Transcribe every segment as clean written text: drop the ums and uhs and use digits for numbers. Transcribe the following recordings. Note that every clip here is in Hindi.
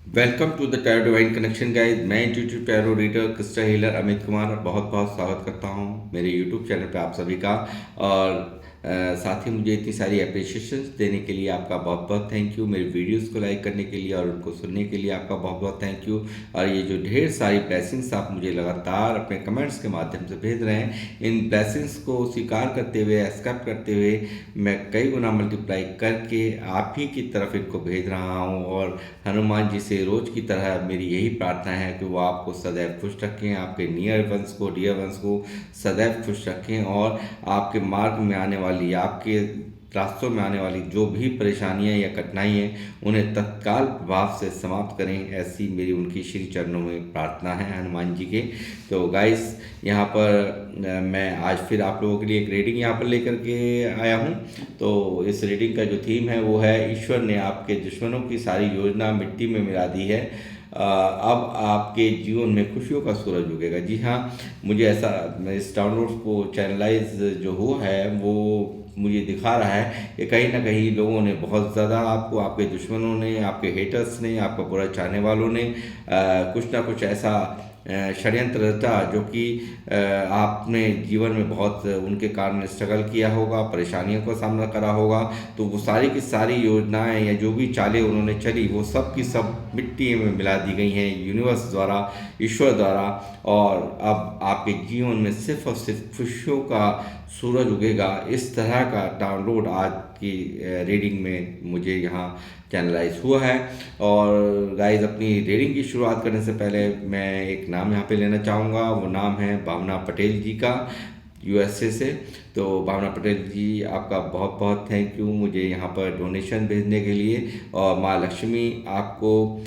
Welcome to the tarot divine connection guys. मैं intuitive tarot reader crystal healer Amit Kumar बहुत बहुत स्वागत करता हूं मेरे यूट्यूब चैनल पे आप सभी का। और साथ ही मुझे इतनी सारी अप्रिशिएशन देने के लिए आपका बहुत बहुत थैंक यू। मेरे वीडियोस को लाइक करने के लिए और उनको सुनने के लिए आपका बहुत बहुत थैंक यू। और ये जो ढेर सारी ब्लेसिंग्स आप मुझे लगातार अपने कमेंट्स के माध्यम से भेज रहे हैं, इन ब्लेसिंग्स को स्वीकार करते हुए, एक्सेप्ट करते हुए मैं कई गुना मल्टीप्लाई करके आप ही की तरफ इनको भेज रहा हूँ। और हनुमान जी से रोज की तरह मेरी यही प्रार्थना है कि वो आपको सदैव खुश रखें, आपके नियर वंश को, डियर वंश को सदैव खुश रखें, और आपके मार्ग में आने वाली, आपके रास्तों में आने वाली जो भी परेशानियां या कठिनाई हैं उन्हें तत्काल प्रभाव से समाप्त करें। ऐसी मेरी उनकी श्री चरणों में प्रार्थना है हनुमान जी के। तो गाइस, यहाँ पर मैं आज फिर आप लोगों के लिए एक रीडिंग यहाँ पर लेकर के आया हूँ। तो इस रीडिंग का जो थीम है वो है, ईश्वर ने आपके दुश्मनों की सारी योजना मिट्टी में मिला दी है, अब आपके जीवन में खुशियों का सूरज उगेगा। जी हाँ, मुझे ऐसा, इस डाउनलोड को चैनलाइज जो हुआ है वो मुझे दिखा रहा है कि कहीं ना कहीं लोगों ने बहुत ज़्यादा आपको, आपके दुश्मनों ने, आपके हेटर्स ने, आपका बुरा चाहने वालों ने कुछ ना कुछ ऐसा षड्यंत्र रचा जो कि आपने जीवन में बहुत उनके कारण स्ट्रगल किया होगा, परेशानियों का सामना करा होगा। तो वो सारी की सारी योजनाएं या जो भी चालें उन्होंने चली वो सब की सब मिट्टी में मिला दी गई हैं यूनिवर्स द्वारा, ईश्वर द्वारा। और अब आपके जीवन में सिर्फ और सिर्फ खुशियों का सूरज उगेगा। इस तरह का डाउनलोड आज की रीडिंग में मुझे यहाँ चैनलाइज हुआ है। और गाइज, अपनी रीडिंग की शुरुआत करने से पहले मैं एक नाम यहाँ पे लेना चाहूँगा। वो नाम है भावना पटेल जी का, यूएसए से। तो भावना पटेल जी, आपका बहुत बहुत थैंक यू मुझे यहाँ पर डोनेशन भेजने के लिए। और माँ लक्ष्मी आपको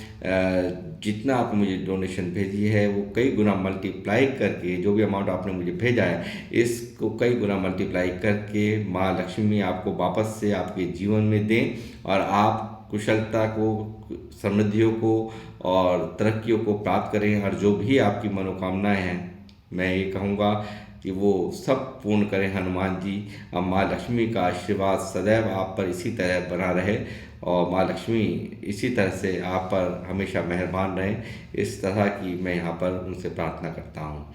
जितना आपने मुझे डोनेशन भेजी है वो कई गुना मल्टीप्लाई करके, जो भी अमाउंट आपने मुझे भेजा है इसको कई गुना मल्टीप्लाई करके माँ लक्ष्मी आपको वापस से आपके जीवन में दें, और आप कुशलता को, समृद्धियों को और तरक्कियों को प्राप्त करें। और जो भी आपकी मनोकामनाएं हैं, मैं ये कहूँगा कि वो सब पूर्ण करें हनुमान जी। और माँ लक्ष्मी का आशीर्वाद सदैव आप पर इसी तरह बना रहे, और माँ लक्ष्मी इसी तरह से आप पर हमेशा मेहरबान रहें। इस तरह की मैं यहाँ पर उनसे प्रार्थना करता हूँ।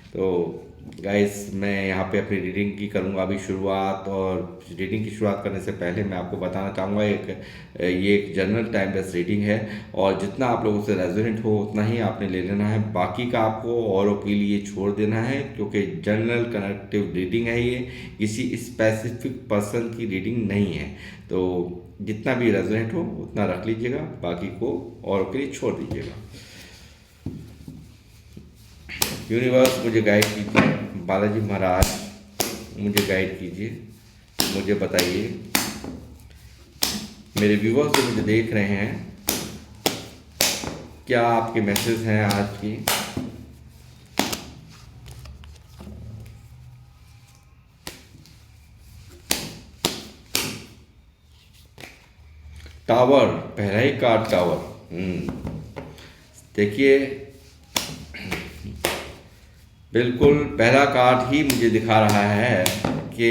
तो गाइस, मैं यहाँ पे अपनी रीडिंग की करूँगा अभी शुरुआत। और रीडिंग की शुरुआत करने से पहले मैं आपको बताना चाहूँगा, ये एक जनरल टाइम बेस्ड रीडिंग है, और जितना आप लोगों से रेजोनेट हो उतना ही आपने ले लेना है, बाकी का आपको औरों के लिए छोड़ देना है। क्योंकि जनरल कनेक्टिव रीडिंग है, ये किसी स्पेसिफिक पर्सन की रीडिंग नहीं है। तो जितना भी रेजोनेट हो उतना रख लीजिएगा, बाकी को औरों के लिए छोड़ दीजिएगा। यूनिवर्स मुझे गाइड कीजिए, बालाजी महाराज मुझे गाइड कीजिए, मुझे बताइए, मेरे व्यूवर्स जो मुझे देख रहे हैं, क्या आपके मैसेज हैं आज की। टावर, पहला ही कार्ड टावर। देखिए, बिल्कुल पहला कार्ड ही मुझे दिखा रहा है कि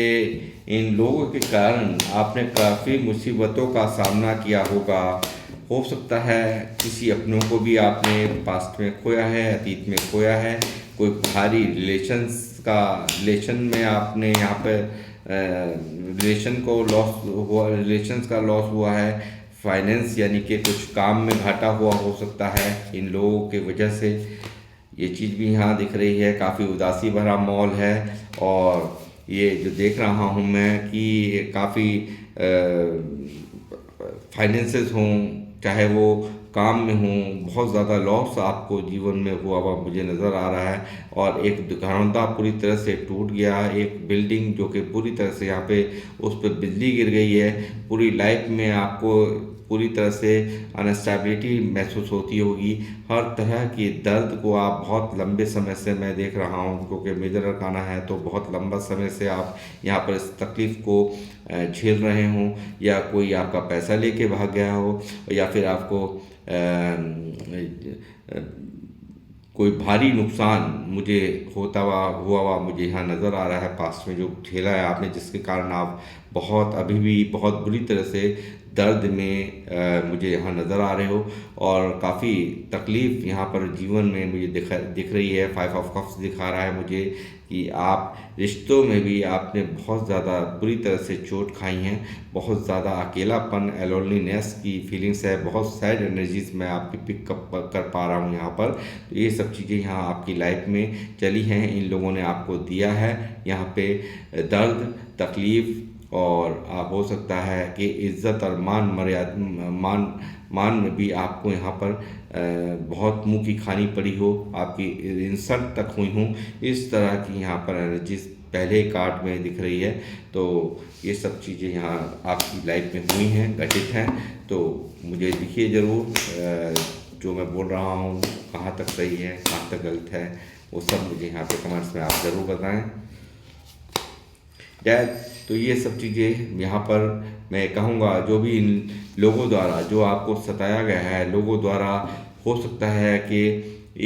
इन लोगों के कारण आपने काफ़ी मुसीबतों का सामना किया होगा। हो सकता है किसी अपनों को भी आपने पास्ट में खोया है, अतीत में खोया है। कोई भारी रिलेशन में आपने यहाँ पर रिलेशन को लॉस हुआ, रिलेशंस का लॉस हुआ है। फाइनेंस यानी कि कुछ काम में घाटा हुआ हो सकता है इन लोगों के वजह से। ये चीज़ भी यहाँ दिख रही है, काफ़ी उदासी भरा माहौल है। और ये जो देख रहा हूँ मैं कि काफ़ी फाइनेंसेस हों, चाहे वो काम में हों, बहुत ज़्यादा लॉस आपको जीवन में हुआ हुआ मुझे नज़र आ रहा है। और एक घरौंदा पूरी तरह से टूट गया, एक बिल्डिंग जो कि पूरी तरह से यहाँ पे उस पर बिजली गिर गई है। पूरी लाइफ में आपको पूरी तरह से अनस्टेबिलिटी महसूस होती होगी। हर तरह की दर्द को आप बहुत लंबे समय से, मैं देख रहा हूँ क्योंकि मेजर अरकाना है, तो बहुत लंबा समय से आप यहाँ पर इस तकलीफ़ को झेल रहे हों, या कोई आपका पैसा लेके भाग गया हो, या फिर आपको कोई भारी नुकसान मुझे होता हुआ मुझे यहाँ नज़र आ रहा है। पास्ट में जो झेला है आपने, जिसके कारण आप बहुत, अभी भी बहुत बुरी तरह से दर्द में मुझे यहाँ नज़र आ रहे हो और काफ़ी तकलीफ़ यहाँ पर जीवन में मुझे दिख रही है। 5 ऑफ कप्स दिखा रहा है मुझे कि आप रिश्तों में भी आपने बहुत ज़्यादा बुरी तरह से चोट खाई हैं, बहुत ज़्यादा अकेलापन, लोनलीनेस की फीलिंग्स है, बहुत सैड एनर्जीज मैं आपकी पिकअप कर पा रहा हूँ यहाँ पर। तो ये सब चीज़ें यहाँ आपकी लाइफ में चली हैं, इन लोगों ने आपको दिया है यहाँ पे दर्द, तकलीफ़, और हो सकता है कि इज्जत और मान में भी आपको यहाँ पर बहुत मुंह की खानी पड़ी हो, आपकी इंसल्ट तक हुई हूँ, इस तरह की यहाँ पर एनर्जीज पहले कार्ड में दिख रही है। तो ये सब चीज़ें यहाँ आपकी लाइफ में हुई हैं, घटित हैं। तो मुझे दिखिए ज़रूर जो मैं बोल रहा हूँ कहाँ तक सही है, कहाँ तक गलत है, वो सब मुझे यहाँ पे कमेंट्स में आप ज़रूर बताएं। डैड, तो ये सब चीज़ें यहाँ पर मैं कहूँगा, जो भी इन लोगों द्वारा जो आपको सताया गया है, लोगों द्वारा हो सकता है कि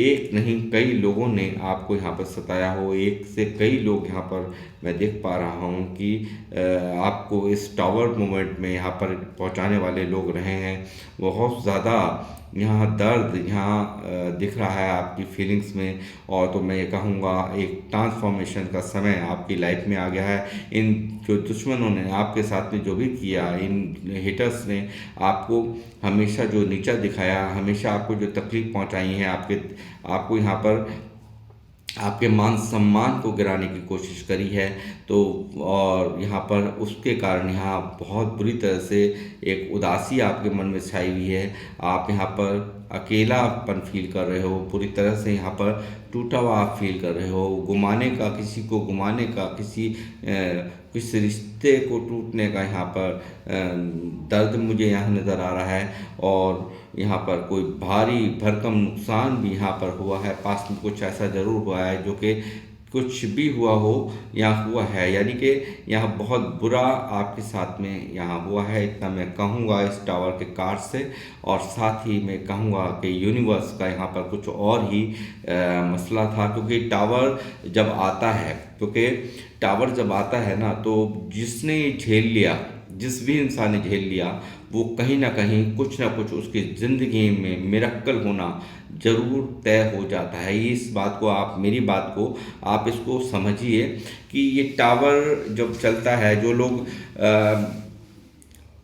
एक नहीं कई लोगों ने आपको यहाँ पर सताया हो, एक से कई लोग यहाँ पर मैं देख पा रहा हूँ कि आपको इस टावर मोमेंट में यहाँ पर पहुँचाने वाले लोग रहे हैं। बहुत ज़्यादा यहाँ दर्द यहाँ दिख रहा है आपकी फीलिंग्स में। और तो मैं ये कहूँगा एक ट्रांसफॉर्मेशन का समय आपकी लाइफ में आ गया है। इन जो दुश्मनों ने आपके साथ में जो भी किया, इन हेटर्स ने आपको हमेशा जो नीचा दिखाया, हमेशा आपको जो तकलीफ पहुंचाई है, आपको यहाँ पर आपके मान सम्मान को गिराने की कोशिश करी है। तो और यहाँ पर उसके कारण यहाँ बहुत बुरी तरह से एक उदासी आपके मन में छाई हुई है। आप यहाँ पर अकेलापन फील कर रहे हो, पूरी तरह से यहाँ पर टूटा हुआ आप फील कर रहे हो, गुमाने का, किसी को गुमाने का, किसी रिश्ते को टूटने का यहाँ पर दर्द मुझे यहाँ नज़र आ रहा है। और यहाँ पर कोई भारी भरकम नुकसान भी यहाँ पर हुआ है, पास में कुछ ऐसा ज़रूर हुआ है जो कि कुछ भी हुआ हो या हुआ है, यानी कि यहाँ बहुत बुरा आपके साथ में यहाँ हुआ है, इतना मैं कहूँगा इस टावर के कार्ड से। और साथ ही मैं कहूँगा कि यूनिवर्स का यहाँ पर कुछ और ही मसला था, क्योंकि टावर जब आता है ना, तो जिसने झेल लिया, जिस भी इंसान ने झेल लिया, वो कहीं ना कहीं कुछ ना कुछ उसकी ज़िंदगी में मिरेकल होना ज़रूर तय हो जाता है। इस बात को आप, मेरी बात को आप इसको समझिए कि ये टावर जब चलता है, जो लोग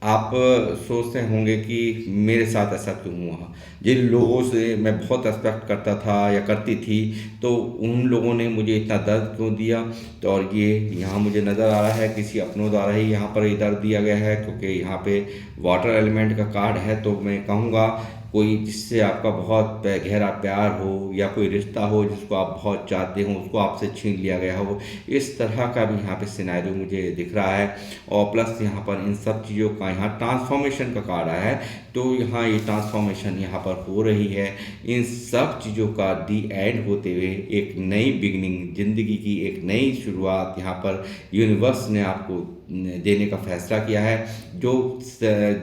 आप सोचते होंगे कि मेरे साथ ऐसा क्यों हुआ, जिन लोगों से मैं बहुत रिस्पेक्ट करता था या करती थी, तो उन लोगों ने मुझे इतना दर्द क्यों दिया। तो और ये यहाँ मुझे नज़र आ रहा है किसी अपनों द्वारा ही यहाँ पर ये दर्द दिया गया है, क्योंकि यहाँ पे वाटर एलिमेंट का कार्ड है। तो मैं कहूँगा कोई जिससे आपका बहुत गहरा प्यार हो, या कोई रिश्ता हो जिसको आप बहुत चाहते हो, उसको आपसे छीन लिया गया हो, इस तरह का भी यहाँ पे सिनेरियो मुझे दिख रहा है। और प्लस यहाँ पर इन सब चीज़ों का यहाँ ट्रांसफॉर्मेशन का कार्ड आया है। तो यहाँ ये ट्रांसफॉर्मेशन यहाँ पर हो रही है। इन सब चीज़ों का दी एंड होते हुए एक नई बिगनिंग, ज़िंदगी की एक नई शुरुआत यहाँ पर यूनिवर्स ने आपको देने का फैसला किया है।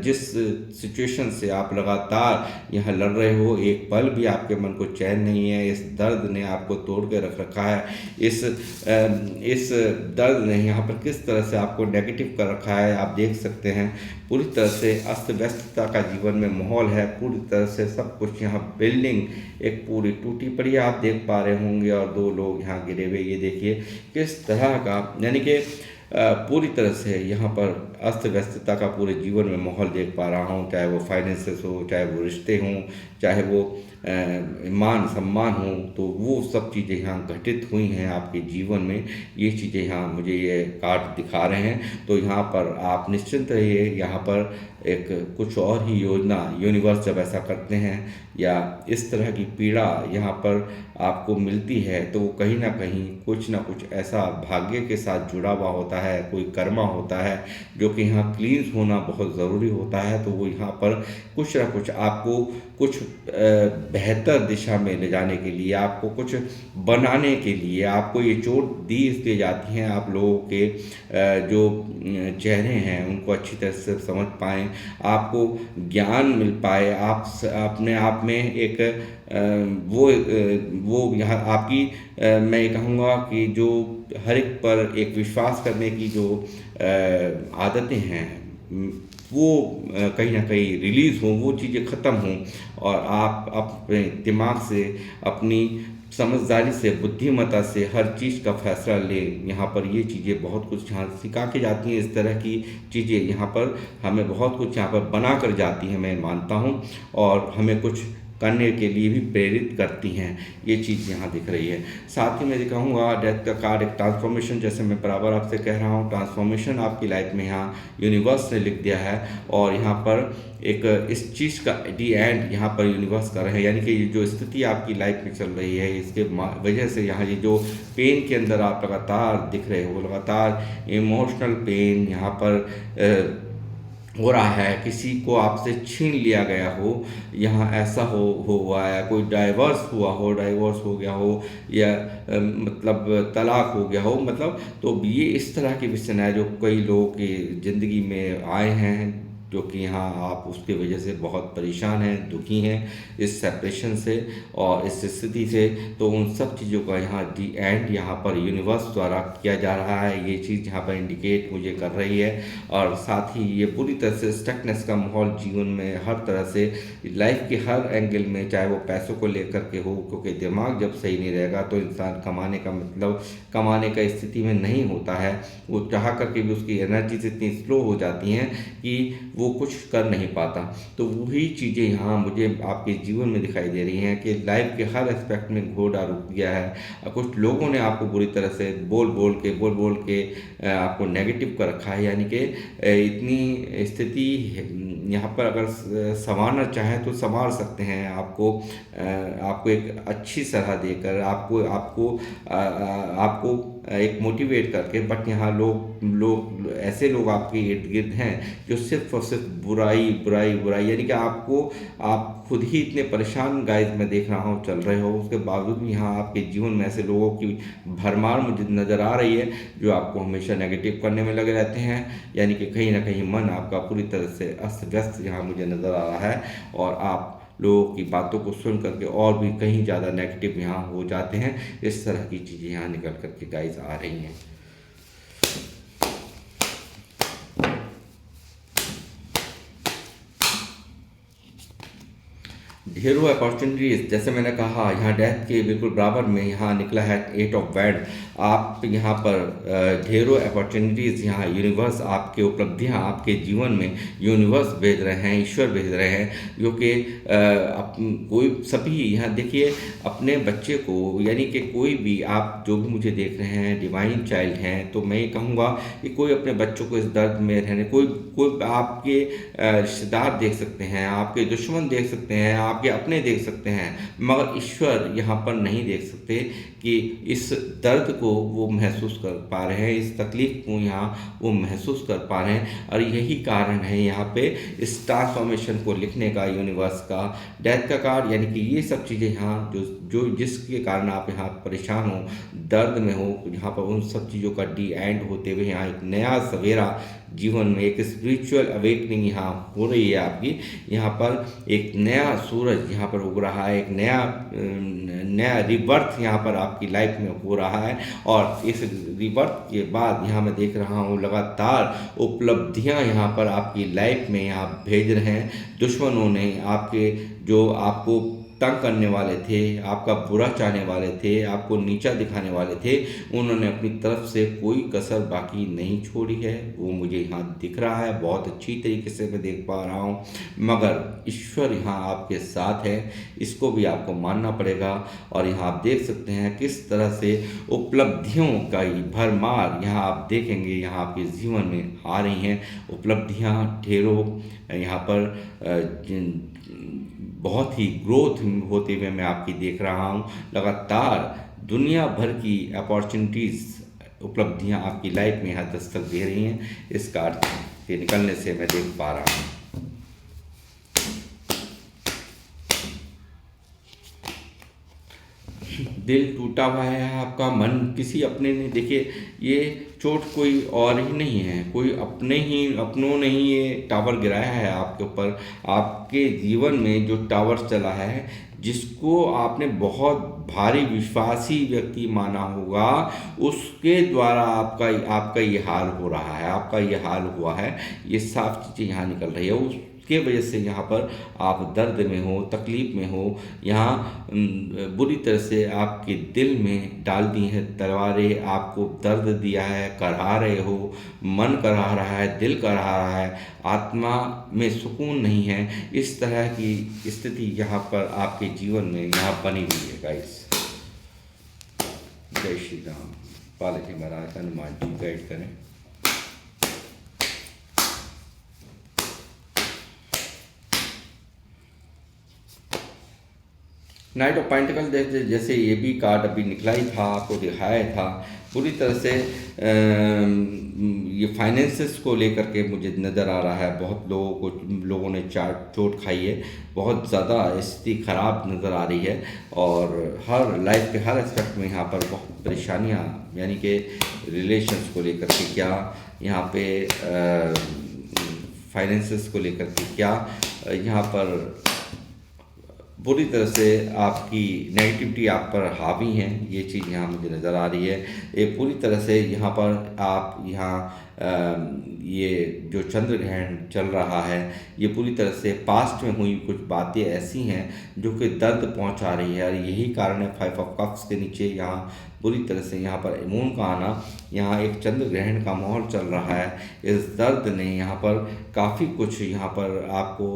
जिस सिचुएशन से आप लगातार यहाँ लड़ रहे हो, एक पल भी आपके मन को चैन नहीं है। इस दर्द ने आपको तोड़ के रख रखा है। इस दर्द ने यहाँ पर किस तरह से आपको नेगेटिव कर रखा है आप देख सकते हैं। पूरी तरह से अस्त व्यस्तता का जीवन में माहौल है, पूरी तरह से सब कुछ यहाँ बिल्डिंग एक पूरी टूटी पड़ी आप देख पा रहे होंगे, और 2 लोग यहाँ गिरे हुए, ये देखिए किस तरह का, यानी कि पूरी तरह से यहाँ पर अस्त व्यस्तता का पूरे जीवन में माहौल देख पा रहा हूँ। चाहे वो फाइनेंसेस हो, चाहे वो रिश्ते हों, चाहे वो मान सम्मान हो, तो वो सब चीज़ें यहाँ घटित हुई हैं आपके जीवन में। ये चीज़ें यहाँ मुझे ये कार्ड दिखा रहे हैं। तो यहाँ पर आप निश्चिंत रहिए, यहाँ पर एक कुछ और ही योजना यूनिवर्स जब ऐसा करते हैं या इस तरह की पीड़ा यहाँ पर आपको मिलती है, तो वो कहीं ना कुछ ऐसा भाग्य के साथ जुड़ा हुआ होता है, कोई कर्मा होता है जो कि यहाँ क्लींस होना बहुत ज़रूरी होता है। तो वो यहाँ पर कुछ ना कुछ आपको कुछ बेहतर दिशा में ले जाने के लिए, आपको कुछ बनाने के लिए, आपको ये चोट दी इसलिए जाती हैं आप लोगों के जो चेहरे हैं उनको अच्छी तरह से समझ पाएँ, आपको ज्ञान मिल पाए, आप अपने आप में एक वो यहाँ आपकी मैं ये कहूँगा कि जो हर एक पर एक विश्वास करने की जो आदतें हैं, वो कहीं ना कहीं रिलीज़ हों, वो चीज़ें ख़त्म हों, और आप अपने दिमाग से, अपनी समझदारी से, बुद्धिमत्ता से हर चीज़ का फैसला लें। यहाँ पर ये चीज़ें बहुत कुछ यहाँ सिखा के जाती हैं, इस तरह की चीज़ें यहाँ पर हमें बहुत कुछ यहाँ पर बना कर जाती हैं, मैं मानता हूँ, और हमें कुछ करने के लिए भी प्रेरित करती हैं। ये चीज़ यहाँ दिख रही है। साथ ही मैं दिखाऊंगा डेथ का कार्ड एक ट्रांसफॉर्मेशन, जैसे मैं बराबर आपसे कह रहा हूँ, ट्रांसफॉर्मेशन आपकी लाइफ में यहाँ यूनिवर्स ने लिख दिया है। और यहाँ पर एक इस चीज़ का डी एंड यहाँ पर यूनिवर्स कर रहे हैं, यानी कि ये जो स्थिति आपकी लाइफ में चल रही है, इसके वजह से यहाँ ये जो पेन के अंदर आप लगातार दिख रहे हो, लगातार इमोशनल पेन यहाँ पर हो रहा है, किसी को आपसे छीन लिया गया हो, यहाँ ऐसा हुआ है, कोई डाइवोर्स हो गया हो, या मतलब तलाक हो गया हो, मतलब तो ये इस तरह के विषय है जो कई लोगों की ज़िंदगी में आए हैं, जो कि यहाँ आप उसकी वजह से बहुत परेशान हैं, दुखी हैं इस सेपरेशन से और इस स्थिति से। तो उन सब चीज़ों का यहाँ दी एंड यहाँ पर यूनिवर्स द्वारा किया जा रहा है, ये चीज़ यहाँ पर इंडिकेट मुझे कर रही है। और साथ ही ये पूरी तरह से स्टकनेस का माहौल जीवन में हर तरह से, लाइफ के हर एंगल में, चाहे वो पैसों को लेकर के हो, क्योंकि दिमाग जब सही नहीं रहेगा तो इंसान कमाने का मतलब कमाने का स्थिति में नहीं होता है, वो चाह करके भी उसकी एनर्जी इतनी स्लो हो जाती हैं कि वो कुछ कर नहीं पाता। तो वही चीज़ें यहाँ मुझे आपके जीवन में दिखाई दे रही हैं कि लाइफ के हर एस्पेक्ट में घोड़ा रुक गया है। कुछ लोगों ने आपको बुरी तरह से बोल बोल के आपको नेगेटिव कर रखा है, यानी कि इतनी स्थिति यहाँ पर अगर संवारना चाहें तो संवार सकते हैं, आपको एक अच्छी सलाह देकर, आपको एक मोटिवेट करके। बट यहाँ लोग ऐसे लोग आपके इर्द गिर्द हैं जो सिर्फ और सिर्फ बुराई, यानी कि आप खुद ही इतने परेशान गाइस मैं देख रहा हूँ चल रहे हो, उसके बावजूद भी यहाँ आपके जीवन में ऐसे लोगों की भरमार मुझे नज़र आ रही है जो आपको हमेशा नेगेटिव करने में लगे रहते हैं, यानी कि कहीं ना कहीं मन आपका पूरी तरह से अस्त व्यस्त यहाँ मुझे नज़र आ रहा है, और आप लोगों की बातों को सुन करके और भी कहीं ज़्यादा नेगेटिव यहाँ हो जाते हैं। इस तरह की चीज़ें यहाँ निकल करके गाइस आ रही हैं। ढेरों अपॉर्चुनिटीज, जैसे मैंने कहा, यहाँ डेथ के बिल्कुल बराबर में यहाँ निकला है 8 ऑफ वैंड। आप यहाँ पर ढेरों अपॉर्चुनिटीज़, यहाँ यूनिवर्स आपके उपलब्धियाँ आपके जीवन में यूनिवर्स भेज रहे हैं, ईश्वर भेज रहे हैं, जो कि कोई सभी यहाँ देखिए अपने बच्चे को, यानी कि कोई भी आप जो भी मुझे देख रहे हैं डिवाइन चाइल्ड हैं, तो मैं ये कहूँगा कि कोई अपने बच्चों को इस दर्द में रहने, कोई आपके रिश्तेदार देख सकते हैं, आपके दुश्मन देख सकते हैं, आपके अपने देख सकते हैं, मगर ईश्वर यहाँ पर नहीं देख सकते कि इस दर्द को वो महसूस कर पा रहे हैं, इस तकलीफ को यहाँ वो महसूस कर पा रहे हैं। और यही कारण है यहाँ पे इस ट्रांसफॉर्मेशन को लिखने का, यूनिवर्स का डेथ का कार्ड, यानी कि ये सब चीज़ें यहाँ जो जिसके कारण आप यहाँ परेशान हो, दर्द में हो, यहाँ पर उन सब चीज़ों का डी एंड होते हुए यहाँ एक नया सवेरा जीवन में, एक स्पिरिचुअल अवेकनिंग यहाँ हो रही है आपकी। यहाँ पर एक नया सूरज यहाँ पर उग रहा है, एक नया रिबर्थ यहाँ पर आपकी लाइफ में हो रहा है। और इस रिबर्थ के बाद यहाँ मैं देख रहा हूँ लगातार उपलब्धियाँ यहाँ पर आपकी लाइफ में यहाँ भेज रहे हैं। दुश्मनों ने जो आपको तंग करने वाले थे, आपका बुरा चाहने वाले थे, आपको नीचा दिखाने वाले थे, उन्होंने अपनी तरफ से कोई कसर बाकी नहीं छोड़ी है। वो मुझे यहाँ दिख रहा है, बहुत अच्छी तरीके से मैं देख पा रहा हूँ। मगर ईश्वर यहाँ आपके साथ है, इसको भी आपको मानना पड़ेगा। और यहाँ आप देख सकते हैं किस तरह से उपलब्धियों का भरमार यहाँ आप देखेंगे, यहाँ आपके जीवन में आ रही हैं उपलब्धियाँ ढेरों। यहाँ पर बहुत ही ग्रोथ होते हुए मैं आपकी देख रहा हूँ। लगातार दुनिया भर की अपॉर्चुनिटीज़, उपलब्धियाँ आपकी लाइफ में यहाँ दस्तक दे रही हैं, इस कार्ड के निकलने से मैं देख पा रहा हूँ। दिल टूटा हुआ है आपका, मन किसी अपने ने, देखिए ये चोट कोई और ही नहीं है, कोई अपनों ने ही ये टावर गिराया है आपके ऊपर। आपके जीवन में जो टावर चला है, जिसको आपने बहुत भारी विश्वासी व्यक्ति माना होगा, उसके द्वारा आपका आपका ये हाल हो रहा है, आपका ये हाल हुआ है। ये साफ चीज़ें यहाँ निकल रही है, उसके वजह से यहाँ पर आप दर्द में हो, तकलीफ़ में हो। यहाँ बुरी तरह से आपके दिल में डाल दी हैं तलवारें, आपको दर्द दिया है, करहा रहे हो, मन करहा रहा है, दिल करहा रहा है, आत्मा में सुकून नहीं है। इस तरह की स्थिति यहाँ पर आपके जीवन में यहाँ बनी हुई है गाइस। जय श्री राम। बालाजी महाराज हनुमान जी गाइड करें। नाइट ऑफ पेंटिकल जैसे ये भी कार्ड अभी निकला ही था, आपको दिखाया था। पूरी तरह से ये फाइनेंसेस को लेकर के मुझे नज़र आ रहा है। बहुत लोगों ने चोट खाई है, बहुत ज़्यादा स्थिति ख़राब नज़र आ रही है, और हर लाइफ के हर एस्पेक्ट में यहाँ पर बहुत परेशानियाँ, यानी कि रिलेशंस को लेकर के क्या, यहाँ पे फाइनेंसेस को लेकर के क्या, यहाँ पर पूरी तरह से आपकी नेगेटिविटी आप पर हावी है। ये चीज़ यहाँ मुझे नज़र आ रही है। ये पूरी तरह से यहाँ पर आप ये जो चंद्र ग्रहण चल रहा है, ये पूरी तरह से पास्ट में हुई कुछ बातें ऐसी हैं जो कि दर्द पहुँचा रही है, और यही कारण है 5 ऑफ कप्स के नीचे यहाँ पूरी तरह से यहाँ पर मून का आना, यहाँ एक चंद्र ग्रहण का माहौल चल रहा है। इस दर्द ने यहाँ पर काफ़ी कुछ यहाँ पर आपको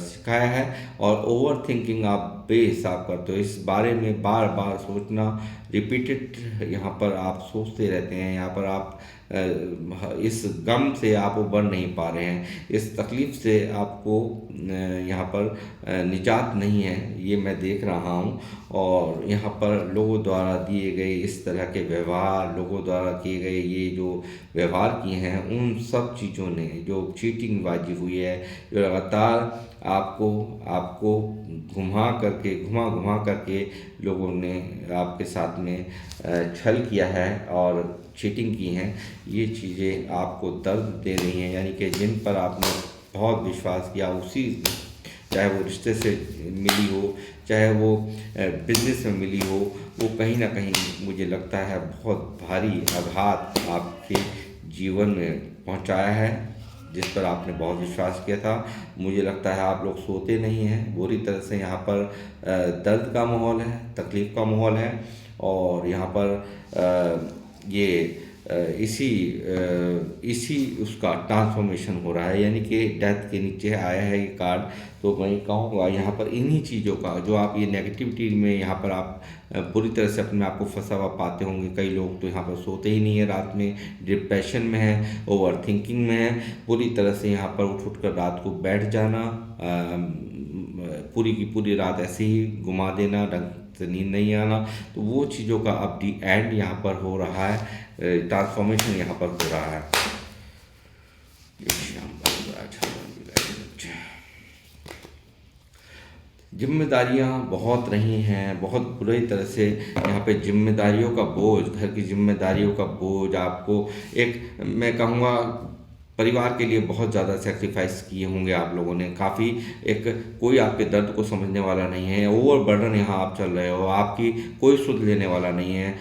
सिखाया है, और ओवर थिंकिंग आप बेहिसाब करते हो। इस बारे में बार बार सोचना, रिपीटेड यहाँ पर आप सोचते रहते हैं। यहाँ पर आप इस गम से आप उबर नहीं पा रहे हैं, इस तकलीफ़ से आपको यहाँ पर निजात नहीं है, ये मैं देख रहा हूँ। और यहाँ पर लोगों द्वारा दिए गए इस तरह के व्यवहार, लोगों द्वारा किए गए ये जो व्यवहार किए हैं, उन सब चीज़ों ने, जो चीटिंग बाजी हुई है, जो लगातार आपको घुमा घुमा करके लोगों ने आपके साथ में छल किया है और चीटिंग की हैं, ये चीज़ें आपको दर्द दे रही हैं। यानी कि जिन पर आपने बहुत विश्वास किया, उसी, चाहे वो रिश्ते से मिली हो, चाहे वो बिजनेस में मिली हो, वो कहीं ना कहीं मुझे लगता है बहुत भारी आघात आपके जीवन में पहुंचाया है, जिस पर आपने बहुत विश्वास किया था। मुझे लगता है आप लोग सोते नहीं हैं, बुरी तरह से यहाँ पर दर्द का माहौल है, तकलीफ़ का माहौल है, और यहाँ पर ये इसी उसका ट्रांसफॉर्मेशन हो रहा है। यानी कि डेथ के नीचे आया है ये कार्ड, तो मैं कहूँगा यहाँ पर इन्हीं चीज़ों का, जो आप ये नेगेटिविटी में यहाँ पर आप पूरी तरह से अपने आप को फंसा हुआ पाते होंगे। कई लोग तो यहाँ पर सोते ही नहीं है रात में, डिप्रेशन में है, ओवर थिंकिंग में है, पूरी तरह से यहाँ पर उठ कर रात को बैठ जाना, पूरी की पूरी रात ऐसे ही घुमा देना, ढंग से नींद नहीं आना। तो वो चीज़ों का अब दी एंड यहाँ पर हो रहा है, ट्रांसफॉर्मेशन यहाँ पर हो रहा है। जिम्मेदारियाँ बहुत रही हैं, बहुत बुरी तरह से यहाँ पे जिम्मेदारियों का बोझ, घर की जिम्मेदारियों का बोझ आपको, एक मैं कहूँगा परिवार के लिए बहुत ज़्यादा सेक्रीफाइस किए होंगे आप लोगों ने, काफ़ी, एक कोई आपके दर्द को समझने वाला नहीं है, ओवर बर्डन यहाँ आप चल रहे हो, आपकी कोई सुध लेने वाला नहीं है,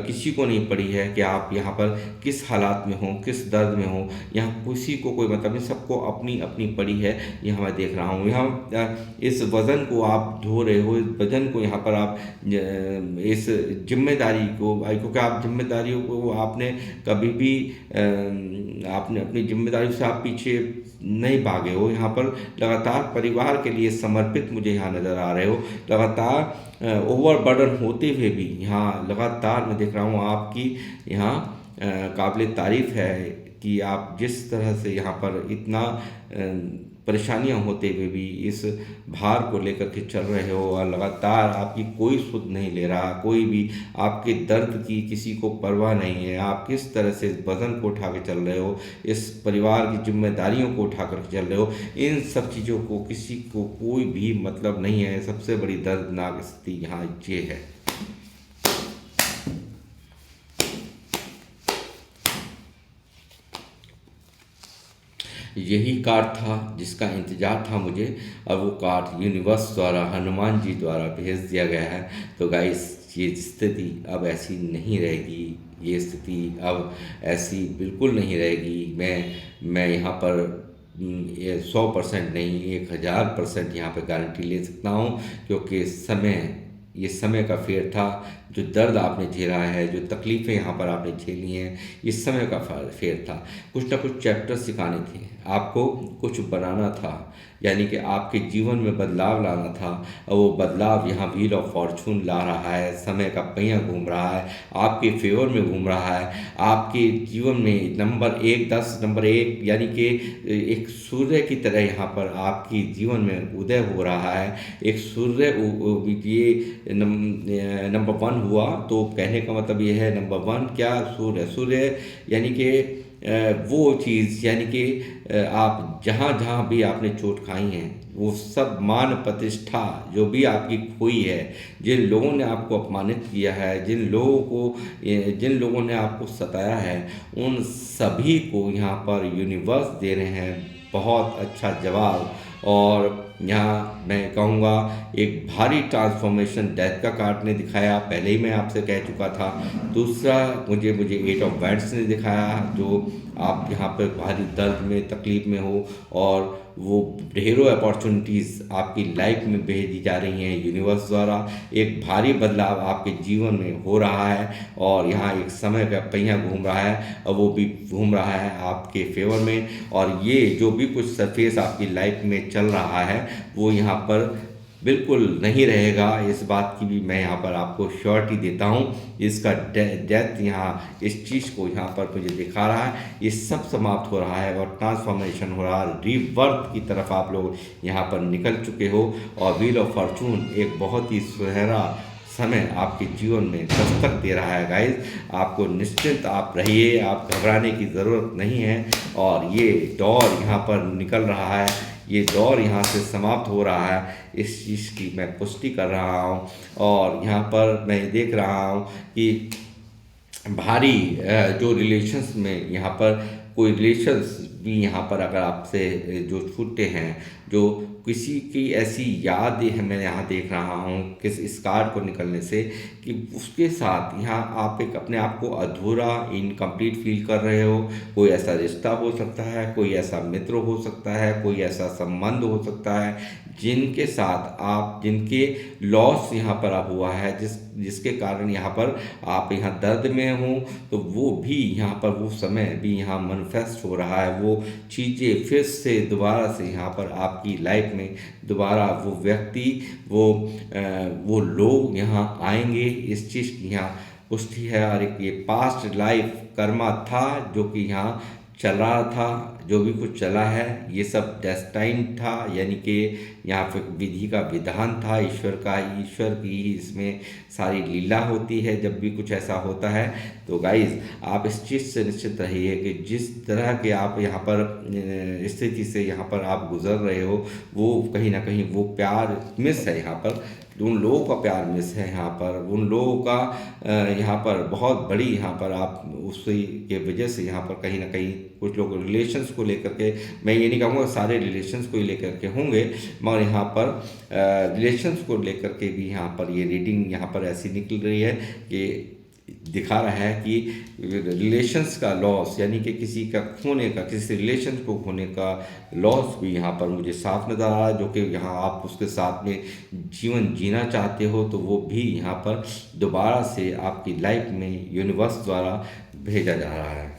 किसी को नहीं पड़ी है कि आप यहाँ पर किस हालात में हो, किस दर्द में हो, यहाँ किसी को कोई मतलब नहीं, सबको अपनी अपनी पड़ी है। यहाँ मैं देख रहा हूँ, यहाँ इस वज़न को आप ढो रहे हो, इस वज़न को यहाँ पर आप इस जिम्मेदारी को, क्योंकि आप जिम्मेदारियों को आपने कभी भी आपने अपनी जिम्मेदारी से आप पीछे नहीं भागे हो, यहाँ पर लगातार परिवार के लिए समर्पित मुझे यहाँ नज़र आ रहे हो। लगातार ओवर बर्डन होते हुए भी यहाँ लगातार मैं देख रहा हूँ आपकी यहाँ काबिल तारीफ़ है कि आप जिस तरह से यहाँ पर इतना परेशानियाँ होते हुए भी इस भार को लेकर के चल रहे हो, और लगातार आपकी कोई सुध नहीं ले रहा, कोई भी आपके दर्द की किसी को परवाह नहीं है। आप किस तरह से इस वज़न को उठा के चल रहे हो, इस परिवार की जिम्मेदारियों को उठा कर चल रहे हो, इन सब चीज़ों को किसी को कोई भी मतलब नहीं है। सबसे बड़ी दर्दनाक स्थिति यहाँ ये है। यही कार्ड था जिसका इंतज़ार था मुझे, और वो कार्ड यूनिवर्स द्वारा, हनुमान जी द्वारा भेज दिया गया है। तो गाइस, ये स्थिति अब ऐसी नहीं रहेगी, ये स्थिति अब ऐसी बिल्कुल नहीं रहेगी। मैं यहाँ पर ये 100% नहीं, 1000% यहाँ पे गारंटी ले सकता हूँ, क्योंकि ये समय का फेर था। जो दर्द आपने झेला है, जो तकलीफ़ें यहाँ पर आपने झेली हैं, ये समय का फेर था। कुछ ना कुछ चैप्टर सिखाने थे आपको, कुछ बनाना था, यानी कि आपके जीवन में बदलाव लाना था। और वो बदलाव यहाँ व्हील ऑफ फॉर्चून ला रहा है, समय का पहिया घूम रहा है, आपके फेवर में घूम रहा है। आपके जीवन में नंबर 1, 10 नंबर 1, यानी कि एक सूर्य की तरह यहाँ पर आपकी जीवन में उदय हो रहा है। एक सूर्य ये नंबर 1 हुआ, तो कहने का मतलब ये है, नंबर 1 क्या, सूर्य यानी कि वो चीज़, यानी कि आप जहाँ जहाँ भी आपने चोट खाई है, वो सब मान प्रतिष्ठा जो भी आपकी खोई है, जिन लोगों ने आपको अपमानित किया है, जिन लोगों ने आपको सताया है, उन सभी को यहाँ पर यूनिवर्स दे रहे हैं बहुत अच्छा जवाब। और यहाँ मैं कहूँगा, एक भारी ट्रांसफॉर्मेशन डेथ का कार्ड ने दिखाया, पहले ही मैं आपसे कह चुका था। दूसरा, मुझे 8 ऑफ वैंड्स ने दिखाया, जो आप यहाँ पर भारी दर्द में, तकलीफ़ में हो, और वो ढेरों अपॉर्चुनिटीज़ आपकी लाइफ में भेजी जा रही हैं यूनिवर्स द्वारा। एक भारी बदलाव आपके जीवन में हो रहा है, और यहाँ एक समय का पहिया घूम रहा है, और वो भी घूम रहा है आपके फेवर में। और ये जो भी कुछ सरफेस आपकी लाइफ में चल रहा है, वो यहाँ पर बिल्कुल नहीं रहेगा। इस बात की भी मैं यहाँ पर आपको श्योरिटी देता हूँ। इसका डेथ यहाँ इस चीज़ को यहाँ पर मुझे दिखा रहा है, ये सब समाप्त हो रहा है और ट्रांसफॉर्मेशन हो रहा है, रीबर्थ की तरफ आप लोग यहाँ पर निकल चुके हो। और व्हील ऑफ फॉर्चून एक बहुत ही सुनहरा समय आपके जीवन में दस्तक दे रहा है गाइस। आपको निश्चिंत आप रहिए, आप घबराने की ज़रूरत नहीं है। और ये दौर यहाँ पर निकल रहा है, ये दौर यहाँ से समाप्त हो रहा है, इस चीज़ की मैं पुष्टि कर रहा हूँ। और यहाँ पर मैं देख रहा हूँ कि भारी जो रिलेशंस में यहाँ पर कोई रिलेशंस भी यहाँ पर अगर आपसे जो छूटे हैं, जो किसी की ऐसी याद है, मैं यहाँ देख रहा हूँ किस इस कार्ड को निकलने से, कि उसके साथ यहाँ आप एक अपने आप को अधूरा, इनकम्प्लीट फील कर रहे हो। कोई ऐसा रिश्ता हो सकता है, कोई ऐसा मित्र हो सकता है, कोई ऐसा संबंध हो सकता है जिनके साथ जिनके लॉस यहाँ पर अब हुआ है, जिसके कारण यहाँ पर आप यहाँ दर्द में हो, तो वो भी यहाँ पर वो समय भी यहाँ मैनिफेस्ट हो रहा है। वो चीज़ें फिर से दोबारा से यहाँ पर आपकी लाइफ में दोबारा वो व्यक्ति, वो लोग यहाँ आएंगे, इस चीज़ की यहाँ पुष्टि है। और एक ये पास्ट लाइफ कर्मा था जो कि यहाँ चल रहा था, जो भी कुछ चला है ये सब डेस्टाइन था, यानी कि यहाँ पे विधि का विधान था, ईश्वर की इसमें सारी लीला होती है जब भी कुछ ऐसा होता है। तो गाइज, आप इस चीज़ से निश्चित रहिए कि जिस तरह के आप यहाँ पर स्थिति से यहाँ पर आप गुजर रहे हो, वो कहीं ना कहीं वो प्यार मिस है यहाँ पर, उन लोगों का प्यार मिस है यहाँ पर, उन लोगों का यहाँ पर बहुत बड़ी यहाँ पर आप उसी के वजह से यहाँ पर कहीं ना कहीं कुछ लोग रिलेशंस को लेकर के, मैं ये नहीं कहूँगा सारे रिलेशंस को ही लेकर के होंगे, मगर यहाँ पर रिलेशंस को लेकर के भी यहाँ पर ये रीडिंग यहाँ पर ऐसी निकल रही है कि दिखा रहा है कि रिलेशंस का लॉस, यानी कि किसी का खोने का, किसी रिलेशन को खोने का लॉस भी यहाँ पर मुझे साफ नज़र आ रहा है। जो कि यहाँ आप उसके साथ में जीवन जीना चाहते हो, तो वो भी यहाँ पर दोबारा से आपकी लाइफ में यूनिवर्स द्वारा भेजा जा रहा है।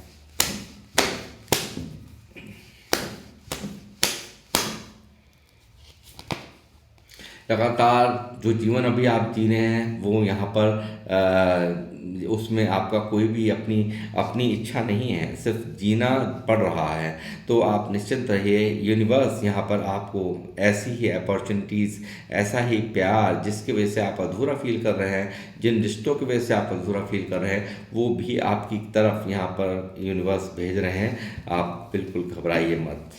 लगातार जो जीवन अभी आप जी रहे हैं, वो यहाँ पर उसमें आपका कोई भी अपनी इच्छा नहीं है, सिर्फ जीना पड़ रहा है। तो आप निश्चिंत रहिए, यूनिवर्स यहाँ पर आपको ऐसी ही अपॉर्चुनिटीज़, ऐसा ही प्यार जिसकी वजह से आप अधूरा फील कर रहे हैं, जिन रिश्तों की वजह से आप अधूरा फील कर रहे हैं, वो भी आपकी तरफ यहाँ पर यूनिवर्स भेज रहे हैं। आप बिल्कुल घबराइए मत।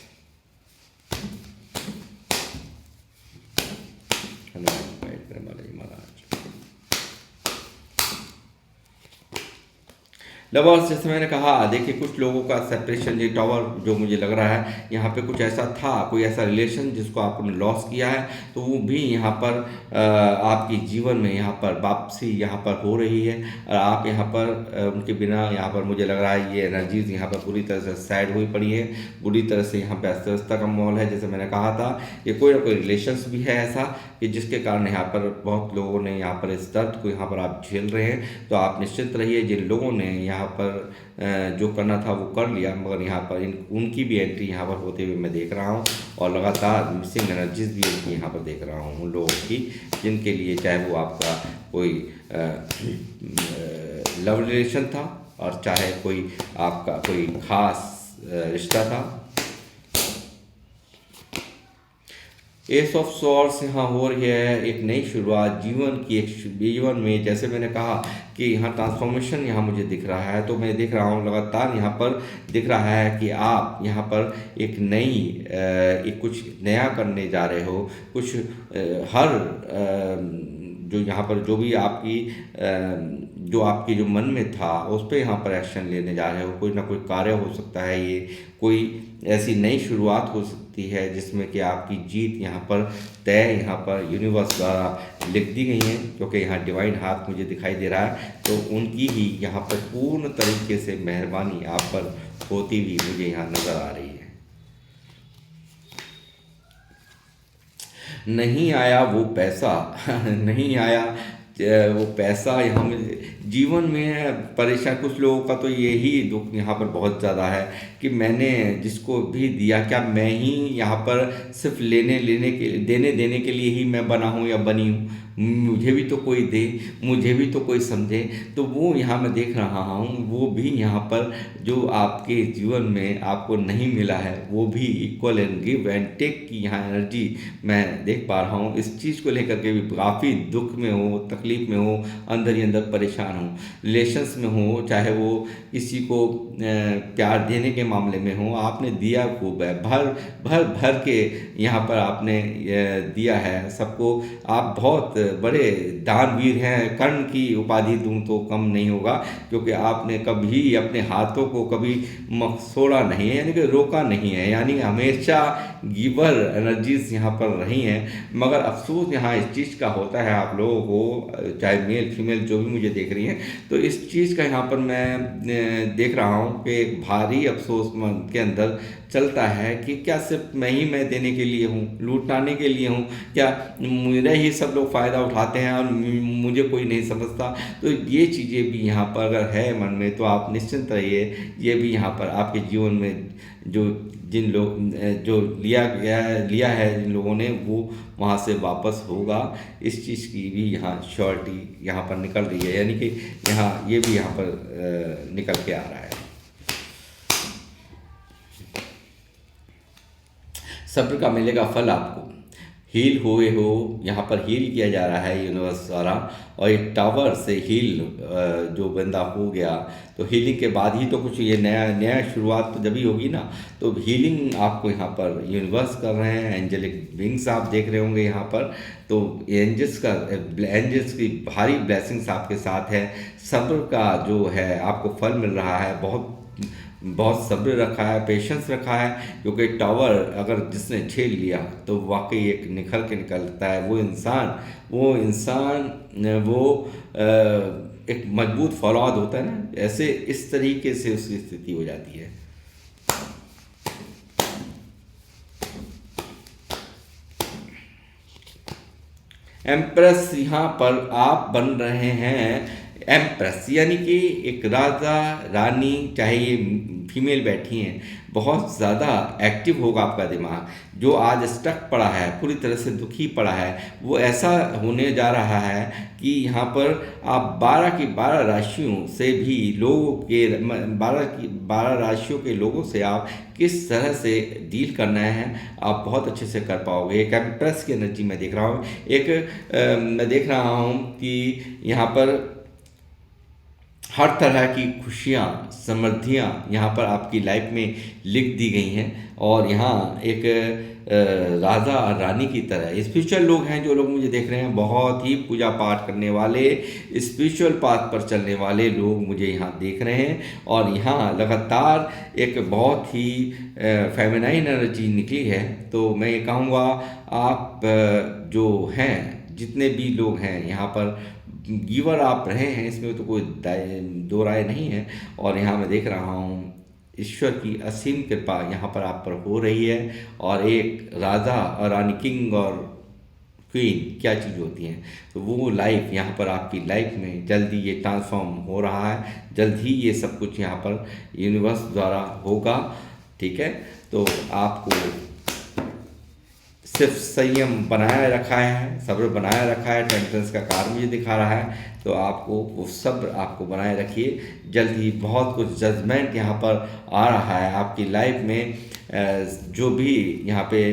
लवर्स, जैसे मैंने कहा, देखिए कुछ लोगों का सेपरेशन, ये टावर जो मुझे लग रहा है यहाँ पे कुछ ऐसा था, कोई ऐसा रिलेशन जिसको आपने लॉस किया है, तो वो भी यहाँ पर आपके जीवन में यहाँ पर वापसी यहाँ पर हो रही है। और आप यहाँ पर उनके बिना यहाँ पर मुझे लग रहा है ये एनर्जीज यहाँ पर पूरी तरह से सैड हुई पड़ी है, बुरी तरह से यहाँ पे अस्तव्यस्ता का माहौल है। जैसे मैंने कहा था, ये कोई ना कोई रिलेशंस भी है ऐसा कि जिसके कारण यहाँ पर बहुत लोगों ने यहाँ पर इस दर्द को यहाँ पर आप झेल रहे हैं। तो आप निश्चिंत रहिए, जिन लोगों ने यहाँ पर जो करना था वो कर लिया, मगर यहाँ पर उनकी भी एंट्री यहाँ पर होते हुए मैं देख रहा हूँ, और लगातार मिसिंग एनर्जीज भी उनकी यहाँ पर देख रहा हूँ, उन लोगों की जिनके लिए चाहे वो आपका कोई लव रिलेशन था और चाहे कोई आपका कोई खास रिश्ता था। एस ऑफ सॉर्ड्स यहाँ हो रही है, एक नई शुरुआत जीवन की, एक जीवन में जैसे मैंने कहा कि यहाँ ट्रांसफॉर्मेशन यहाँ मुझे दिख रहा है। तो मैं देख रहा हूँ लगातार यहाँ पर दिख रहा है कि आप यहाँ पर एक नई एक कुछ नया करने जा रहे हो, कुछ हर जो यहाँ पर जो भी आपकी जो आपके जो मन में था उस पर यहाँ पर एक्शन लेने जा रहे हो। कोई ना कोई कार्य हो सकता है, ये कोई ऐसी नई शुरुआत हो सकती है जिसमें कि आपकी जीत यहाँ पर तय यहाँ पर यूनिवर्स द्वारा लिख दी गई है, क्योंकि यहाँ डिवाइन हाथ मुझे दिखाई दे रहा है। तो उनकी ही यहाँ पर पूर्ण तरीके से मेहरबानी आप पर होती हुई मुझे यहाँ नज़र आ रही है। नहीं आया वो पैसा नहीं आया वो पैसा यहाँ में जीवन में परेशान। कुछ लोगों का तो यही दुख यहाँ पर बहुत ज़्यादा है कि मैंने जिसको भी दिया, क्या मैं ही यहाँ पर सिर्फ लेने के देने देने के लिए ही मैं बना हूँ या बनी हूँ? मुझे भी तो कोई दे, मुझे भी तो कोई समझे। तो वो यहाँ मैं देख रहा हूँ, वो भी यहाँ पर जो आपके जीवन में आपको नहीं मिला है वो भी equal and give and take की यहाँ एनर्जी मैं देख पा रहा हूँ। इस चीज़ को लेकर के भी काफ़ी दुख में हो, तकलीफ में हो, अंदर ही अंदर परेशान हो, रिलेशंस में हो, चाहे वो किसी को प्यार देने के मामले में हो। आपने दिया खूब है, भर भर भर के यहाँ पर आपने दिया है सबको। आप बहुत बड़े दानवीर हैं, कर्ण की उपाधि दूं तो कम नहीं होगा, क्योंकि आपने कभी अपने हाथों को कभी मसोड़ा नहीं है, यानी कि रोका नहीं है, यानी हमेशा गिवर एनर्जीज यहाँ पर रही हैं। मगर अफसोस यहाँ इस चीज़ का होता है आप लोगों को, चाहे मेल फीमेल जो भी मुझे देख रही हैं, तो इस चीज़ का यहाँ पर मैं देख रहा हूँ कि एक भारी अफसोस मन के अंदर चलता है कि क्या सिर्फ मैं देने के लिए हूँ, लूटाने के लिए हूँ? क्या मेरा ही सब लोग फ़ायदा उठाते हैं और मुझे कोई नहीं समझता? तो ये चीज़ें भी यहाँ पर अगर है मन में तो आप निश्चिंत रहिए, ये भी यहाँ पर आपके जीवन में जो जिन लोग जो लिया है जिन लोगों ने, वो वहाँ से वापस होगा। इस चीज़ की भी यहाँ श्योरिटी यहाँ पर निकल रही है, यानी कि यहाँ ये भी यहाँ पर निकल के आ रहा है। सब्र का मिलेगा फल आपको, हील हुए हो, यहाँ पर हील किया जा रहा है यूनिवर्स द्वारा। और एक टावर से हील जो बंदा हो गया, तो हीलिंग के बाद ही तो कुछ ये नया शुरुआत तो जब ही होगी ना। तो हीलिंग आपको यहाँ पर यूनिवर्स कर रहे हैं, एंजेलिक विंग्स आप देख रहे होंगे यहाँ पर। तो एंजल्स की भारी ब्लेसिंग्स आपके साथ है। सब्र का जो है आपको फल मिल रहा है, बहुत सब्र रखा है, पेशेंस रखा है, क्योंकि टावर अगर जिसने झेल लिया तो वाकई एक निखर के निकलता है। वो इंसान एक मजबूत फौलाद होता है ना, ऐसे इस तरीके से उसकी स्थिति हो जाती है। एम्प्रेस यहाँ पर आप बन रहे हैं एम्प्रेस, यानी कि एक राजा रानी, चाहे ये फीमेल बैठी हैं, बहुत ज़्यादा एक्टिव होगा आपका दिमाग। जो आज स्टक पड़ा है, पूरी तरह से दुखी पड़ा है, वो ऐसा होने जा रहा है कि यहाँ पर आप 12 की 12 राशियों से भी लोगों के 12 राशियों के लोगों से आप किस तरह से डील करना है आप बहुत अच्छे से कर पाओगे। एक एम्प्रेस की एनर्जी मैं देख रहा हूँ। मैं देख रहा हूँ कि यहाँ पर हर तरह की खुशियाँ, समृद्धियाँ यहाँ पर आपकी लाइफ में लिख दी गई हैं। और यहाँ एक राजा और रानी की तरह स्पिरिचुअल लोग हैं, जो लोग मुझे देख रहे हैं, बहुत ही पूजा पाठ करने वाले, स्पिरिचुअल पाथ पर चलने वाले लोग मुझे यहाँ देख रहे हैं। और यहाँ लगातार एक बहुत ही फेमिनाइन एनर्जी निकली है। तो मैं ये कहूँगा, आप जो हैं, जितने भी लोग हैं यहाँ पर, गिवर आप रहे हैं, इसमें तो कोई दो राय नहीं है। और यहाँ मैं देख रहा हूँ ईश्वर की असीम कृपा यहाँ पर आप पर हो रही है। और एक राजा और रानी, किंग और क्वीन क्या चीज़ होती हैं, तो वो लाइफ यहाँ पर आपकी लाइफ में जल्दी ये ट्रांसफॉर्म हो रहा है। जल्द ही ये सब कुछ यहाँ पर यूनिवर्स द्वारा होगा। ठीक है, तो आपको सिर्फ संयम बनाए रखा है, सब्र बनाए रखा है। टेम्परेंस का कार्ड मुझे दिखा रहा है, तो आपको वो सब्र आपको बनाए रखिए। जल्द ही बहुत कुछ जजमेंट यहाँ पर आ रहा है आपकी लाइफ में। जो भी यहाँ पे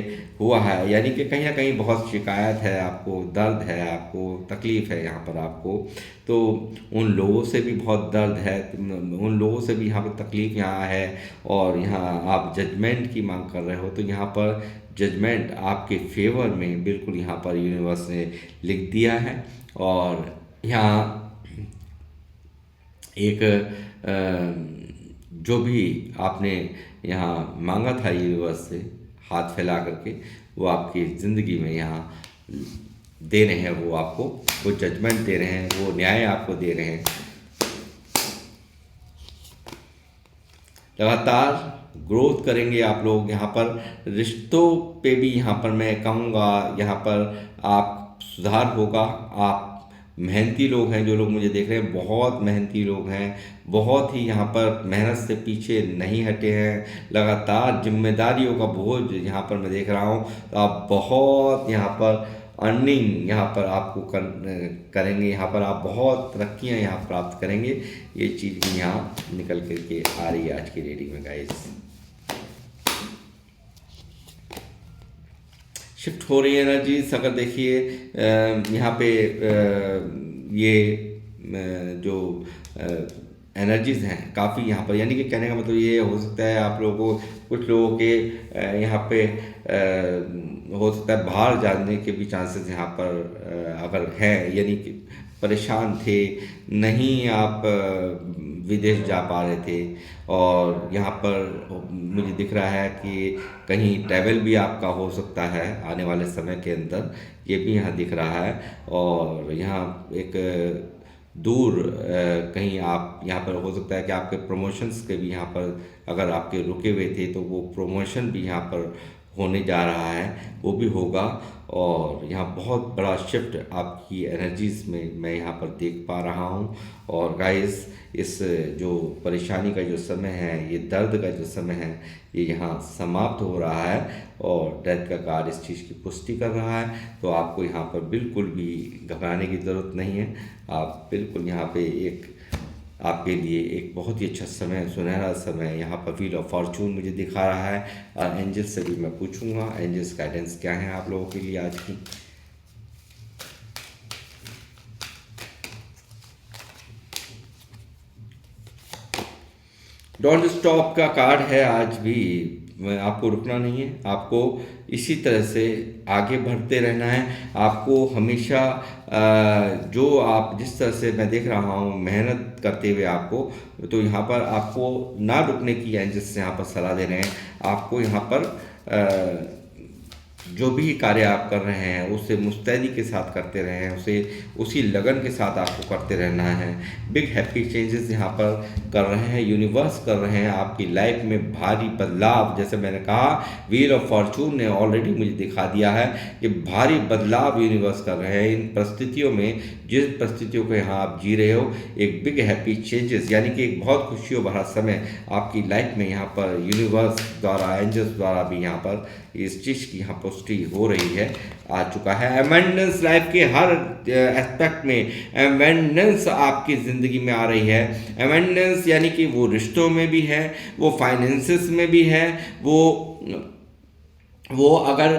हुआ है, यानी कि कहीं ना कहीं बहुत शिकायत है आपको, दर्द है आपको, तकलीफ़ है यहाँ पर आपको, तो उन लोगों से भी बहुत दर्द है, उन लोगों से भी यहाँ पर तकलीफ़ यहाँ है। और यहाँ आप जजमेंट की मांग कर रहे हो, तो यहाँ पर जजमेंट आपके फेवर में बिल्कुल यहाँ पर यूनिवर्स ने लिख दिया है। और यहाँ एक जो भी आपने यहाँ मांगा था यूनिवर्स से हाथ फैला करके, वो आपकी ज़िंदगी में यहाँ दे रहे हैं। वो आपको वो जजमेंट दे रहे हैं, वो न्याय आपको दे रहे हैं। लगातार ग्रोथ करेंगे आप लोग यहाँ पर। रिश्तों पे भी यहाँ पर मैं कहूँगा, यहाँ पर आप सुधार होगा। आप मेहनती लोग हैं, जो लोग मुझे देख रहे हैं, बहुत मेहनती लोग हैं, बहुत ही यहाँ पर मेहनत से पीछे नहीं हटे हैं। लगातार जिम्मेदारियों का बोझ यहाँ पर मैं देख रहा हूँ, तो आप बहुत यहाँ पर अर्निंग यहाँ पर आपको करेंगे। यहाँ पर आप बहुत तरक्कियाँ यहाँ प्राप्त करेंगे। ये चीज़ भी यहाँ निकल करके आ रही है आज की रीडिंग में गाइस। शिफ्ट हो रही है एनर्जीज। अगर देखिए यहाँ पे ये जो एनर्जीज हैं काफ़ी यहाँ पर, यानी कि कहने का मतलब ये हो सकता है आप लोगों को, कुछ लोगों के यहाँ पे हो सकता है बाहर जाने के भी चांसेस यहाँ पर अगर हैं, यानी कि परेशान थे, नहीं आप विदेश जा पा रहे थे। और यहाँ पर मुझे दिख रहा है कि कहीं ट्रैवल भी आपका हो सकता है आने वाले समय के अंदर, ये भी यहाँ दिख रहा है। और यहाँ एक दूर कहीं आप यहाँ पर हो सकता है कि आपके प्रमोशंस के भी यहाँ पर अगर आपके रुके हुए थे, तो वो प्रमोशन भी यहाँ पर होने जा रहा है, वो भी होगा। और यहाँ बहुत बड़ा शिफ्ट आपकी एनर्जीज में मैं यहाँ पर देख पा रहा हूँ। और गाइस, इस जो परेशानी का जो समय है, ये दर्द का जो समय है, ये यहाँ समाप्त हो रहा है। और डेथ का कार्ड इस चीज़ की पुष्टि कर रहा है। तो आपको यहाँ पर बिल्कुल भी घबराने की ज़रूरत नहीं है। आप बिल्कुल यहाँ पे एक आपके लिए एक बहुत ही अच्छा समय, सुनहरा समय यहाँ पर व्हील ऑफ फॉर्चून मुझे दिखा रहा है। और एंजल्स से भी मैं पूछूंगा एंजल्स गाइडेंस क्या है आप लोगों के लिए आज की। डोंट स्टॉप का कार्ड है आज भी। आपको रुकना नहीं है, आपको इसी तरह से आगे बढ़ते रहना है। आपको हमेशा जो आप जिस तरह से मैं देख रहा हूँ मेहनत करते हुए आपको, तो यहाँ पर आपको ना रुकने की एंजल्स यहाँ पर सलाह दे रहे हैं। आपको यहाँ पर जो भी कार्य आप कर रहे हैं उसे मुस्तैदी के साथ करते रहें, उसे उसी लगन के साथ आपको करते रहना है। बिग हैप्पी चेंजेस यहाँ पर कर रहे हैं, यूनिवर्स कर रहे हैं आपकी लाइफ में भारी बदलाव। जैसे मैंने कहा, व्हील ऑफ फॉर्चून ने ऑलरेडी मुझे दिखा दिया है कि भारी बदलाव यूनिवर्स कर रहे हैं इन परिस्थितियों में। जिस परिस्थितियों को यहाँ आप जी रहे हो, एक बिग हैप्पी चेंजेस, यानी कि एक बहुत खुशियों भरा समय आपकी लाइफ में यहाँ पर यूनिवर्स द्वारा, एंजल्स द्वारा भी यहाँ पर इस चीज़ की यहाँ पुष्टि हो रही है, आ चुका है। एबंडेंस लाइफ के हर एस्पेक्ट में एबंडेंस आपकी ज़िंदगी में आ रही है। एबंडेंस यानी कि वो रिश्तों में भी है, वो फाइनेंसेस में भी है, वो वो अगर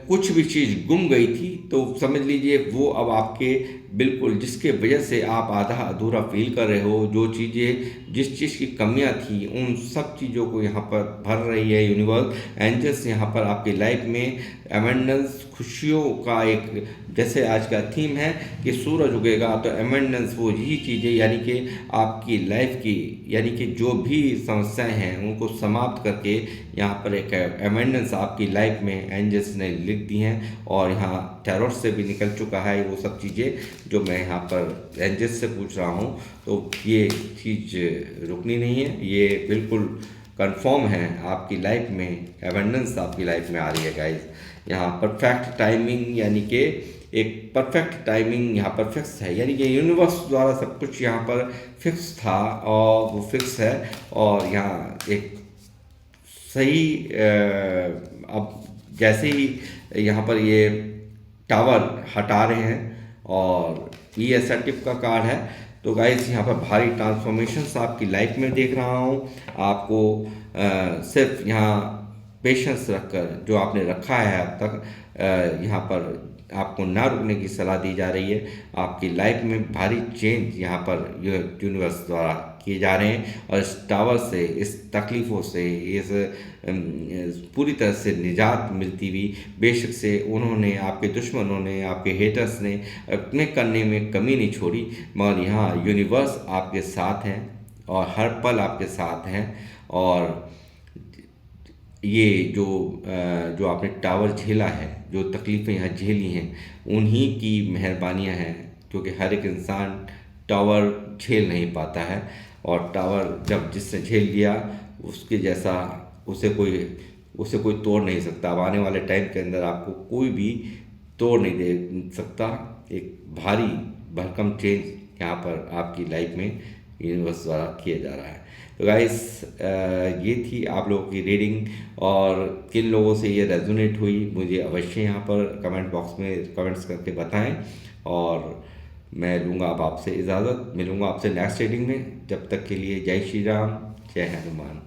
कुछ भी चीज़ गुम गई थी तो समझ लीजिए वो अब आपके बिल्कुल जिसके वजह से आप आधा अधूरा फील कर रहे हो, जो चीज़ें जिस चीज़ की कमियां थी उन सब चीज़ों को यहाँ पर भर रही है यूनिवर्स एंजल्स यहाँ पर आपकी लाइफ में एमेंडेंस खुशियों का एक, जैसे आज का थीम है कि सूरज उगेगा तो एमेंडेंस वो यही चीज़ें यानी कि आपकी लाइफ की यानी कि जो भी समस्याएं हैं उनको समाप्त करके यहाँ पर एक एमेंडेंस आपकी लाइफ में एंजल्स ने लिख दी हैं और यहाँ टैरोट से भी निकल चुका है वो सब चीज़ें जो मैं यहाँ पर एंजल्स से पूछ रहा हूँ। तो ये चीज़ रुकनी नहीं है, ये बिल्कुल कंफर्म है आपकी लाइफ में एबंडेंस आपकी लाइफ में आ रही है गाइस। यहाँ परफेक्ट टाइमिंग यानी कि एक परफेक्ट टाइमिंग यहाँ पर फिक्स है, यानी कि यूनिवर्स द्वारा सब कुछ यहाँ पर फिक्स था और वो फिक्स है। और यहाँ एक सही अब जैसे ही यहाँ पर ये टावर हटा रहे हैं और ये असर्टिव का कार्ड है तो गाइस यहाँ पर भारी ट्रांसफॉर्मेशंस आपकी लाइफ में देख रहा हूँ। आपको सिर्फ यहाँ पेशेंस रखकर जो आपने रखा है अब तक यहाँ पर आपको ना रुकने की सलाह दी जा रही है। आपकी लाइफ में भारी चेंज यहाँ पर यूनिवर्स द्वारा किए जा रहे हैं और इस टावर से, इस तकलीफ़ों से, इस पूरी तरह से निजात मिलती हुई बेशक से उन्होंने आपके दुश्मनों ने आपके हेटर्स ने अपने करने में कमी नहीं छोड़ी, मगर यहाँ यूनिवर्स आपके साथ हैं और हर पल आपके साथ हैं। और ये जो आपने टावर झेला है, जो तकलीफ़ें यहाँ झेली हैं, उन्हीं की मेहरबानियाँ हैं, क्योंकि हर एक इंसान टावर झेल नहीं पाता है और टावर जब जिसने झेल लिया उसके जैसा उसे कोई तोड़ नहीं सकता। अब आने वाले टाइम के अंदर आपको कोई भी तोड़ नहीं दे सकता। एक भारी भरकम चेंज यहाँ पर आपकी लाइफ में यूनिवर्स द्वारा किया जा रहा है। तो गाइस ये थी आप लोगों की रीडिंग और किन लोगों से ये रेजोनेट हुई मुझे अवश्य यहाँ पर कमेंट बॉक्स में कमेंट्स करके बताएं। और मैं लूँगा अब आपसे इजाज़त, मिलूँगा आपसे नेक्स्ट रीडिंग में। जब तक के लिए जय श्री राम, जय हनुमान।